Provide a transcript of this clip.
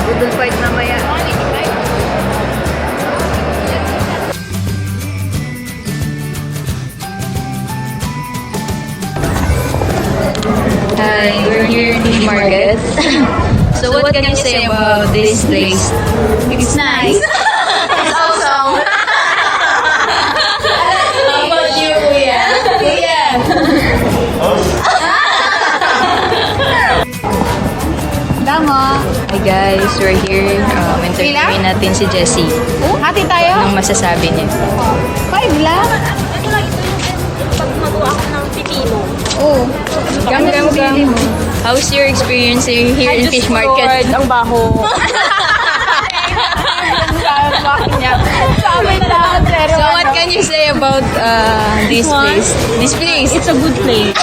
Budol fight mamaya. Hi, we're here in the market. So what can you say about this place? It's nice. It's awesome. How about you, Kuya? Kuya. Tama. Hi guys, we're here. Interviewin natin si Jessie. Hati tayo? Anong masasabi niya? 5 lang? Ito lang ito yung pag magawa ako ng pipino. Oo. Gam. How's your experience here in Fish Market? Ang baho. So what can you say about this place? This place? It's a good place.